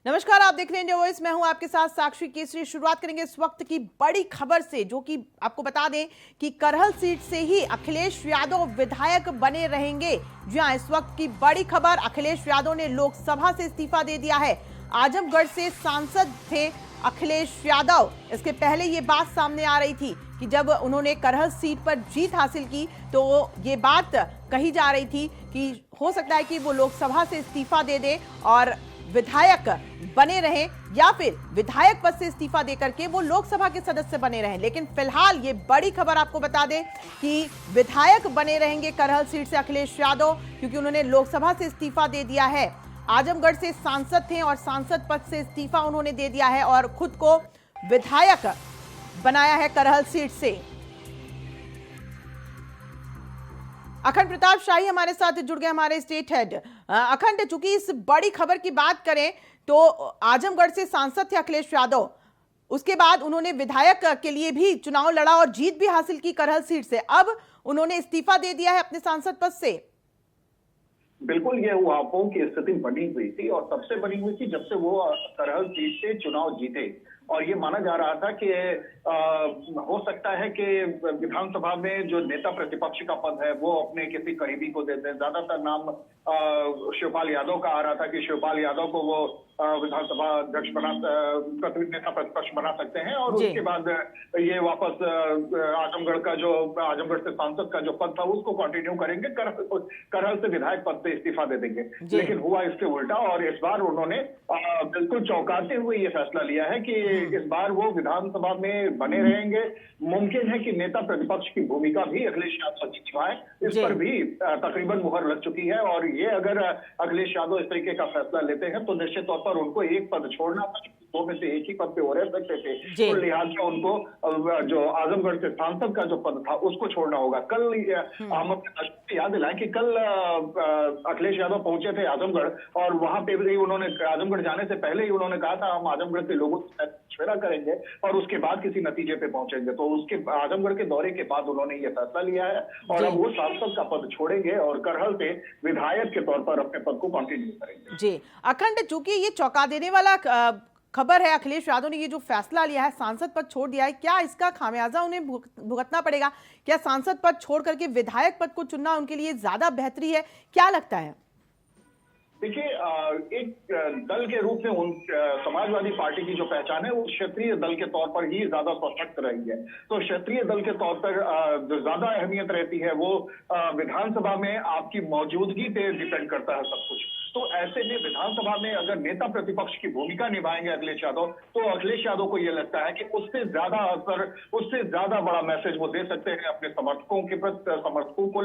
नमस्कार, आप देख रहे हैं इंडिया वॉइस। मैं हूं आपके साथ साक्षी केसरी। शुरुआत करेंगे इस वक्त की बड़ी खबर से, जो कि आपको बता दें कि करहल सीट से ही अखिलेश यादव विधायक बने रहेंगे। जी हां, इस वक्त की बड़ी खबर, अखिलेश यादव ने लोकसभा से इस्तीफा दे दिया है। आजमगढ़ से सांसद थे अखिलेश यादव। इसके पहले ये बात सामने आ रही थी कि जब उन्होंने करहल सीट पर जीत हासिल की तो ये बात कही जा रही थी कि हो सकता है कि वो लोकसभा से इस्तीफा दे दे और विधायक बने रहें, या फिर विधायक पद से इस्तीफा देकर के वो लोकसभा के सदस्य बने रहें। लेकिन फिलहाल ये बड़ी खबर आपको बता दें कि विधायक बने रहेंगे करहल सीट से अखिलेश यादव, क्योंकि उन्होंने लोकसभा से इस्तीफा दे दिया है। आजमगढ़ से सांसद थे और सांसद पद से इस्तीफा उन्होंने दे दिया है और खुद को विधायक बनाया है करहल सीट से। अखंड प्रताप शाही हमारे साथ जुड़ गए, हमारे स्टेट हेड। अखंड, चूंकि इस बड़ी खबर की बात करें तो आजमगढ़ से सांसद थे अखिलेश यादव, उसके बाद उन्होंने विधायक के लिए भी चुनाव लड़ा और जीत भी हासिल की करहल सीट से। अब उन्होंने इस्तीफा दे दिया है अपने सांसद पद से। बिल्कुल, ये उहापों की स्थिति बनी हुई थी और सबसे बनी हुई थी जब से वो करहल सीट से चुनाव जीते। और ये माना जा रहा था कि हो सकता है कि विधानसभा में जो नेता प्रतिपक्ष का पद है वो अपने किसी करीबी को दे दें। ज्यादातर नाम शिवपाल यादव का आ रहा था कि शिवपाल यादव को वो विधानसभा अध्यक्ष नेता प्रतिपक्ष बना सकते हैं और उसके बाद ये वापस आजमगढ़ का जो आजमगढ़ से सांसद का जो पद था उसको कंटिन्यू करेंगे, करहल से विधायक पद से इस्तीफा दे देंगे। लेकिन हुआ इसके उल्टा और इस बार उन्होंने बिल्कुल चौंकाते हुए ये फैसला लिया है कि इस बार वो विधानसभा में बने रहेंगे। मुमकिन है कि नेता प्रतिपक्ष की भूमिका भी अखिलेश यादव निभाए, इस पर भी तकरीबन मुहर लग चुकी है। और ये अगर अखिलेश यादव इस तरीके का फैसला लेते हैं तो निश्चित तौर पर उनको एक पद छोड़ना था, दो में से एक ही पद पे वो रह सकते थे, तो लिहाजा उनको जो आजमगढ़ से सांसद का जो पद था उसको छोड़ना होगा। कल हम अपने याद दिलाएं कि कल अखिलेश यादव पहुंचे थे आजमगढ़ और वहां पे भी उन्होंने आजमगढ़ जाने से पहले ही उन्होंने कहा था हम आजमगढ़ के लोगों से मशवरा करेंगे और उसके बाद किसी नतीजे पे पहुंचेंगे। तो उसके आजमगढ़ के दौरे के बाद उन्होंने ये फैसला लिया है और अब वो सांसद का पद छोड़ेंगे और करहल से विधायक के तौर पर अपने पद को कंटिन्यू करेंगे। जी अखंड, चूंकि ये चौंका देने वाला खबर है, अखिलेश यादव ने ये जो फैसला लिया है, सांसद पद छोड़ दिया है, क्या इसका खामियाजा उन्हें भुगतना पड़ेगा? क्या सांसद पद छोड़ करके विधायक पद को चुनना उनके लिए ज्यादा बेहतरी है? क्या लगता है? देखिए, एक दल के रूप में उन समाजवादी पार्टी की जो पहचान है वो क्षेत्रीय दल के तौर पर ही ज्यादा सशक्त रही है। तो क्षेत्रीय दल के तौर पर जो ज्यादा अहमियत रहती है वो विधानसभा में आपकी मौजूदगी पे डिपेंड करता है सब कुछ। तो ऐसे में विधानसभा में अगर नेता प्रतिपक्ष की भूमिका निभाएंगे अखिलेश यादव, तो अखिलेश यादव को यह लगता है कि उससे ज्यादा असर, उससे ज्यादा बड़ा मैसेज वो दे सकते हैं अपने समर्थकों के प्रति, समर्थकों को,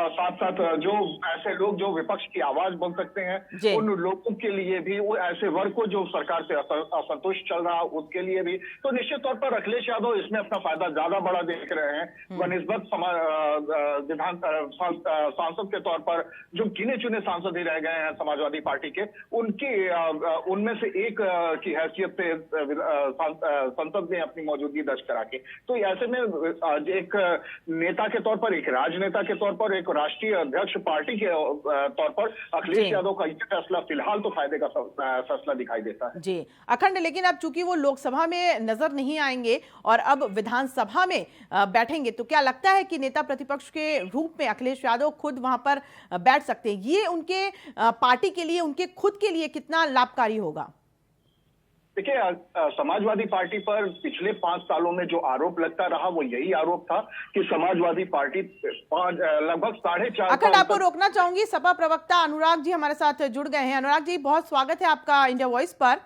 साथ साथ जो ऐसे लोग जो विपक्ष की आवाज बन सकते हैं उन लोगों के लिए भी, वो ऐसे वर्ग को जो सरकार से असंतुष्ट चल रहा उसके लिए भी। तो निश्चित तौर पर अखिलेश यादव इसमें अपना फायदा ज्यादा बड़ा देख रहे हैं बनिस्बत विधान सांसद के तौर पर जो गिने चुने सांसद ही रह गए हैं समाजवादी पार्टी के, उनमें से एक की हैसियत से संसद में अपनी मौजूदगी दर्ज करा के। तो ऐसे में एक नेता के तौर पर, एक राजनेता के तौर पर, एक राष्ट्रीय अध्यक्ष पार्टी के तौर पर अखिलेश यादव का ये फैसला फिलहाल तो फायदे का फैसला दिखाई देता है। जी अखंड, लेकिन अब चूंकि वो लोकसभा में नजर नहीं आएंगे और अब विधानसभा में बैठेंगे, तो क्या लगता है कि नेता प्रतिपक्ष के रूप में अखिलेश यादव खुद वहां पर बैठ सकते हैं? ये उनके पार्टी के लिए, उनके खुद के लिए कितना लाभकारी होगा? देखिए, समाजवादी पार्टी पर पिछले 5 सालों में जो आरोप लगता रहा वो यही आरोप था कि समाजवादी पार्टी लगभग 4.5 अखंड, आपको रोकना चाहूंगी, सपा प्रवक्ता अनुराग जी हमारे साथ जुड़ गए हैं। अनुराग जी, बहुत स्वागत है आपका इंडिया वॉइस पर।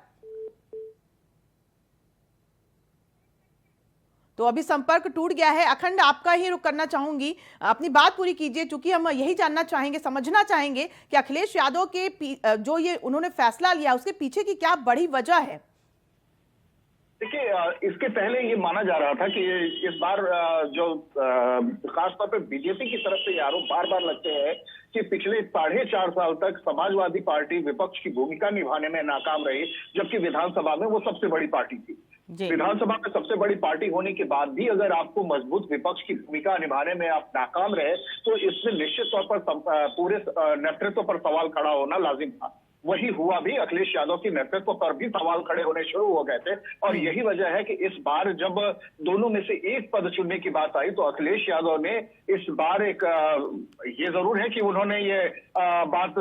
तो अभी संपर्क टूट गया है। अखंड, आपका ही रुख करना चाहूंगी, अपनी बात पूरी कीजिए, क्योंकि हम यही जानना चाहेंगे, समझना चाहेंगे कि अखिलेश यादव के जो ये उन्होंने फैसला लिया उसके पीछे की क्या बड़ी वजह है? देखिए, इसके पहले ये माना जा रहा था कि इस बार जो खासतौर पे बीजेपी की तरफ से ये आरोप बार बार लगते हैं कि पिछले 4.5 साल तक समाजवादी पार्टी विपक्ष की भूमिका निभाने में नाकाम रही, जबकि विधानसभा में वो सबसे बड़ी पार्टी थी। विधानसभा में सबसे बड़ी पार्टी होने के बाद भी अगर आपको मजबूत विपक्ष की भूमिका निभाने में आप नाकाम रहे तो इसमें निश्चित तौर पर पूरे नेतृत्व पर सवाल खड़ा होना लाजिम था। वही हुआ भी। अखिलेश यादव की नेतृत्व पर भी सवाल खड़े होने शुरू हो गए थे और यही वजह है कि इस बार जब दोनों में से एक पद चुनने की बात आई तो अखिलेश यादव ने इस बार एक ये जरूर है कि उन्होंने ये बात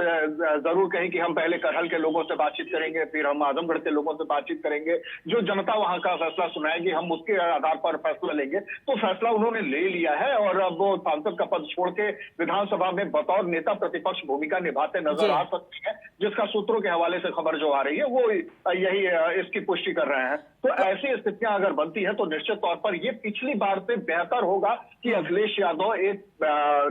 जरूर कही कि हम पहले करहल के लोगों से बातचीत करेंगे, फिर हम आजमगढ़ के लोगों से बातचीत करेंगे, जो जनता वहां का फैसला सुनाएगी हम उसके आधार पर फैसला लेंगे। तो फैसला उन्होंने ले लिया है और अब वो सांसद का पद छोड़ के विधानसभा में बतौर नेता प्रतिपक्ष भूमिका निभाते नजर आ सकते हैं, जिसका सूत्रों के हवाले से खबर जो आ रही है वो यही इसकी पुष्टि कर रहे हैं। तो ऐसी स्थितियां अगर बनती है तो निश्चित तौर पर ये पिछली बार से बेहतर होगा कि अखिलेश यादव एक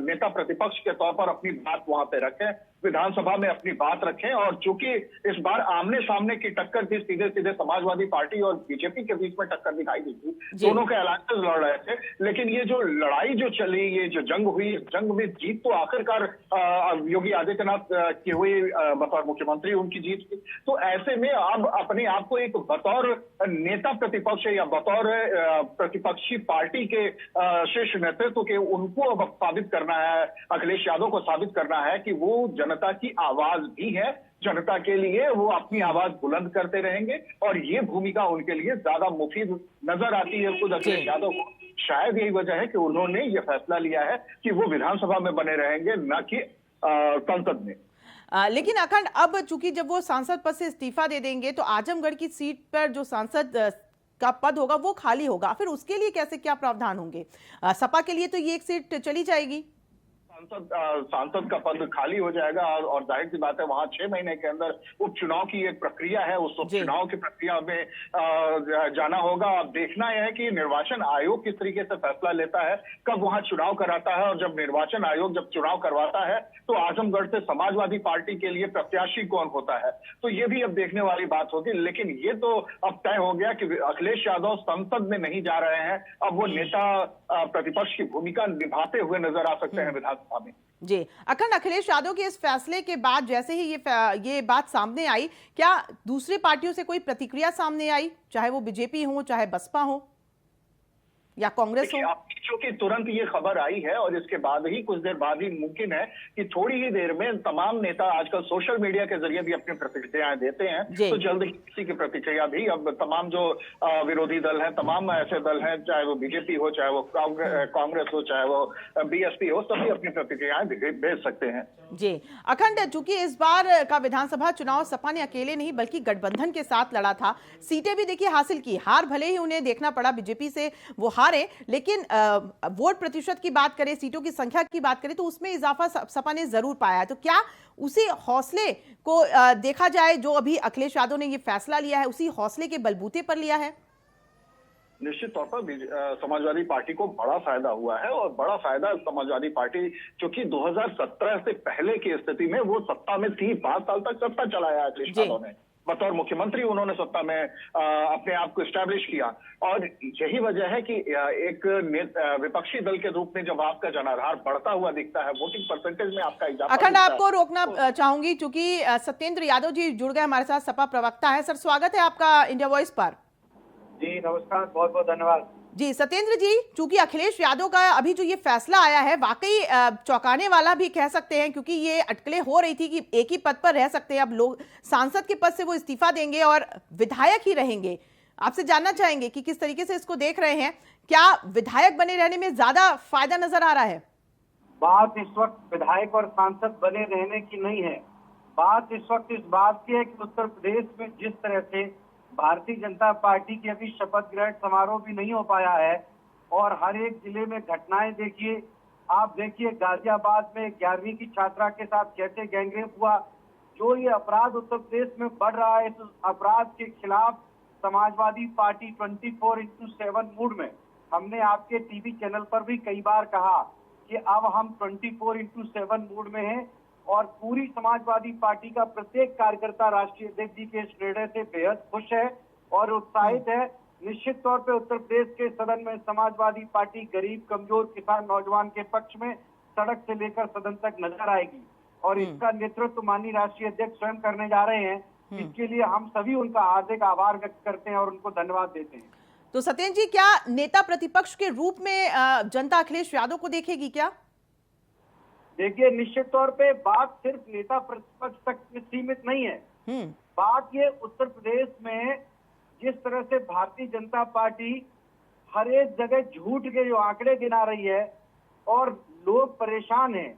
नेता प्रतिपक्ष के तौर पर अपनी बात वहां पे रखें, विधानसभा में अपनी बात रखें। और चूंकि इस बार आमने सामने की टक्कर थी, सीधे सीधे समाजवादी पार्टी और बीजेपी के बीच में टक्कर दिखाई दी थी, दोनों के अलायंसेस लड़ रहे थे, लेकिन ये जो लड़ाई जो चली, ये जो जंग हुई, जंग में जीत तो आखिरकार योगी आदित्यनाथ की हुई, बतौर मुख्यमंत्री उनकी जीत की। तो ऐसे में अब अपने आप को एक बतौर नेता प्रतिपक्ष या बतौर प्रतिपक्षी पार्टी के शीर्ष नेतृत्व के उनको अब साबित करना है, अखिलेश यादव को साबित करना है कि वो जनता की आवाज भी है, जनता के लिए वो अपनी आवाज बुलंद करते रहेंगे और ये भूमिका उनके लिए ज्यादा मुफीद नजर आती है खुद अखिलेश यादव को। शायद यही वजह है कि उन्होंने ये फैसला लिया है कि वो विधानसभा में बने रहेंगे, न कि संसद में। लेकिन अखंड, अब चूंकि जब वो सांसद पद से इस्तीफा दे देंगे तो आजमगढ़ की सीट पर जो सांसद का पद होगा वो खाली होगा, फिर उसके लिए कैसे क्या प्रावधान होंगे? सपा के लिए तो ये एक सीट चली जाएगी, सांसद का पद खाली हो जाएगा और जाहिर सी बात है वहां 6 महीने के अंदर उपचुनाव की एक प्रक्रिया है, उस उपचुनाव की प्रक्रिया में जाना होगा। अब देखना यह है कि निर्वाचन आयोग किस तरीके से फैसला लेता है, कब वहां चुनाव कराता है, और जब निर्वाचन आयोग जब चुनाव करवाता है तो आजमगढ़ से समाजवादी पार्टी के लिए प्रत्याशी कौन होता है, तो ये भी अब देखने वाली बात होगी। लेकिन ये तो अब तय हो गया कि अखिलेश यादव संसद में नहीं जा रहे हैं, अब वो नेता प्रतिपक्ष की भूमिका निभाते हुए नजर आ सकते हैं विधानसभा में। जी अखंड, अखिलेश यादव के इस फैसले के बाद जैसे ही ये बात सामने आई, क्या दूसरी पार्टियों से कोई प्रतिक्रिया सामने आई, चाहे वो बीजेपी हो, चाहे बसपा हो या कांग्रेस हो? क्योंकि तुरंत ये खबर आई है और इसके बाद ही कुछ देर बाद ही मुमकिन है कि थोड़ी ही देर में तमाम नेता आजकल सोशल मीडिया के जरिए भी अपनी प्रतिक्रियाएं देते हैं, तो जल्द ही किसी की प्रतिक्रिया भी अब तमाम जो विरोधी दल हैं, तमाम ऐसे दल हैं, चाहे वो बीजेपी हो, चाहे वो कांग्रेस हो, चाहे वो बीएसपी हो, सभी अपनी प्रतिक्रियाएं भेज सकते हैं। जी अखंड, चूंकि इस बार का विधानसभा चुनाव सपा ने अकेले नहीं बल्कि गठबंधन के साथ लड़ा था, सीटें भी देखिए हासिल की, हार भले ही उन्हें देखना पड़ा, बीजेपी से वो हारे, लेकिन वोट प्रतिशत की बात करें, सीटों की संख्या की बात करें तो उसमें इजाफा सपा ने जरूर पाया है। तो क्या उसी हौसले को देखा जाए जो अभी अखिलेश यादव ने ये फैसला लिया है, उसी हौसले के बलबूते पर लिया है? निश्चित तौर पर समाजवादी पार्टी को बड़ा फायदा हुआ है और बड़ा फायदा समाजवादी पार्टी, क्योंकि 2017 से पहले की स्थिति में वो सत्ता में थी, 5 साल तक सत्ता चलाया अखिलेश यादव ने, बतौर मुख्यमंत्री उन्होंने सत्ता में अपने आप को एस्टैब्लिश किया। और यही वजह है कि एक विपक्षी दल के रूप में जब आपका जनाधार बढ़ता हुआ दिखता है, वोटिंग परसेंटेज में आपका इजाफा। अखंड, आपको रोकना चाहूंगी क्योंकि सत्येंद्र यादव जी जुड़ गए हमारे साथ, सपा प्रवक्ता है। सर, स्वागत है आपका इंडिया वॉइस पर। जी नमस्कार, बहुत बहुत धन्यवाद। जी सत्येंद्र जी, चूंकि अखिलेश यादव का अभी जो ये फैसला आया है वाकई चौंकाने वाला भी कह सकते हैं, क्योंकि ये अटकलें हो रही थी कि एक ही पद पर रह सकते हैं, अब लोग सांसद के पद से वो इस्तीफा देंगे और विधायक ही रहेंगे। आपसे जानना चाहेंगे कि किस तरीके से इसको देख रहे हैं, क्या विधायक बने रहने में ज्यादा फायदा नजर आ रहा है? बात इस वक्त विधायक और सांसद बने रहने की नहीं है, बात इस वक्त इस बात की है कि उत्तर प्रदेश में जिस तरह से भारतीय जनता पार्टी की अभी शपथ ग्रहण समारोह भी नहीं हो पाया है और हर एक जिले में घटनाएं देखिए, आप देखिए गाजियाबाद में 11वीं की छात्रा के साथ कैसे गैंगरेप हुआ, जो ये अपराध उत्तर प्रदेश में बढ़ रहा है, इस अपराध के खिलाफ समाजवादी पार्टी 24/7 मूड में, हमने आपके टीवी चैनल पर भी कई बार कहा कि अब हम 24/7 मूड में हैं और पूरी समाजवादी पार्टी का प्रत्येक कार्यकर्ता राष्ट्रीय अध्यक्ष जी के इस निर्णय से बेहद खुश है और उत्साहित है। निश्चित तौर पे उत्तर प्रदेश के सदन में समाजवादी पार्टी गरीब, कमजोर, किसान, नौजवान के पक्ष में सड़क से लेकर सदन तक नजर आएगी और इसका नेतृत्व माननीय राष्ट्रीय अध्यक्ष स्वयं करने जा रहे हैं। इसके लिए हम सभी उनका हार्दिक आभार व्यक्त करते हैं और उनको धन्यवाद देते हैं। तो सत्येंद्र जी, क्या नेता प्रतिपक्ष के रूप में जनता अखिलेश यादव को देखेगी क्या? देखिए, निश्चित तौर पे बात सिर्फ नेता प्रतिपक्ष तक सीमित नहीं है। बात ये उत्तर प्रदेश में जिस तरह से भारतीय जनता पार्टी हर एक जगह झूठ के जो आंकड़े गिना रही है और लोग परेशान हैं।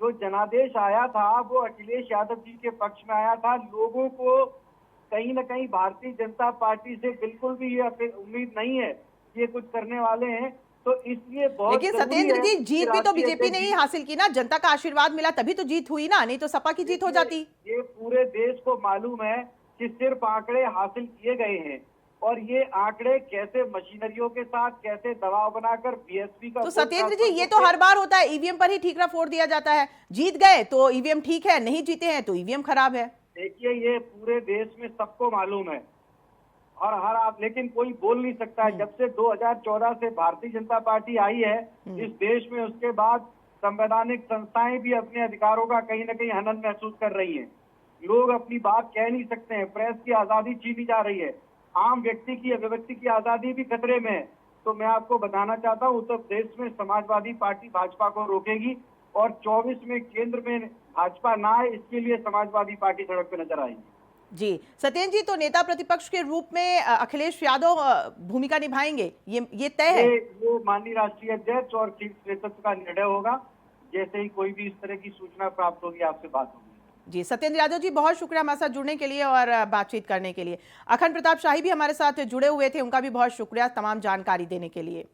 जो जनादेश आया था वो अखिलेश यादव जी के पक्ष में आया था। लोगों को कहीं ना कहीं भारतीय जनता पार्टी से बिल्कुल भी ये उम्मीद नहीं है कि ये कुछ करने वाले हैं। तो इसलिए बहुत लेकिन जरूरी सत्येंद्र है जी, कि जीत भी तो राष्ट्रीय बीजेपी ने ही अध्यक्ष हासिल की ना, जनता का आशीर्वाद मिला तभी तो जीत हुई ना, नहीं तो सपा की जीत हो जाती। ये पूरे देश को मालूम है कि सिर्फ आंकड़े हासिल किए गए हैं और ये आंकड़े कैसे मशीनरियों के साथ कैसे दबाव बनाकर बीएसपी का तो सत्येंद्र जी, ये तो हर बार होता है, ईवीएम पर ही ठीकरा फोड़ दिया जाता है। जीत गए तो ईवीएम ठीक है, नहीं जीते हैं तो ईवीएम खराब है। देखिए, ये पूरे देश में सबको मालूम है और हर आप, लेकिन कोई बोल नहीं सकता है। जब से 2014 से भारतीय जनता पार्टी आई है इस देश में, उसके बाद संवैधानिक संस्थाएं भी अपने अधिकारों का कहीं ना कहीं हनन महसूस कर रही हैं। लोग अपनी बात कह नहीं सकते हैं, प्रेस की आजादी छीनी जा रही है, आम व्यक्ति की अभिव्यक्ति की आजादी भी खतरे में है। तो मैं आपको बताना चाहता हूँ, उत्तर प्रदेश में समाजवादी पार्टी भाजपा को रोकेगी और 24 में केंद्र में भाजपा ना आए, इसके लिए समाजवादी पार्टी सड़क पे नजर आएगी। जी सत्येंद्र जी, तो नेता प्रतिपक्ष के रूप में अखिलेश यादव भूमिका निभाएंगे, ये तय है? ये माननीय राष्ट्रीय अध्यक्ष और शीर्ष नेतृत्व का निर्णय होगा। जैसे ही कोई भी इस तरह की सूचना प्राप्त होगी आपसे बात होगी। जी सत्येंद्र यादव जी, बहुत शुक्रिया हमारे साथ जुड़ने के लिए और बातचीत करने के लिए। अखंड प्रताप शाही भी हमारे साथ जुड़े हुए थे, उनका भी बहुत शुक्रिया तमाम जानकारी देने के लिए।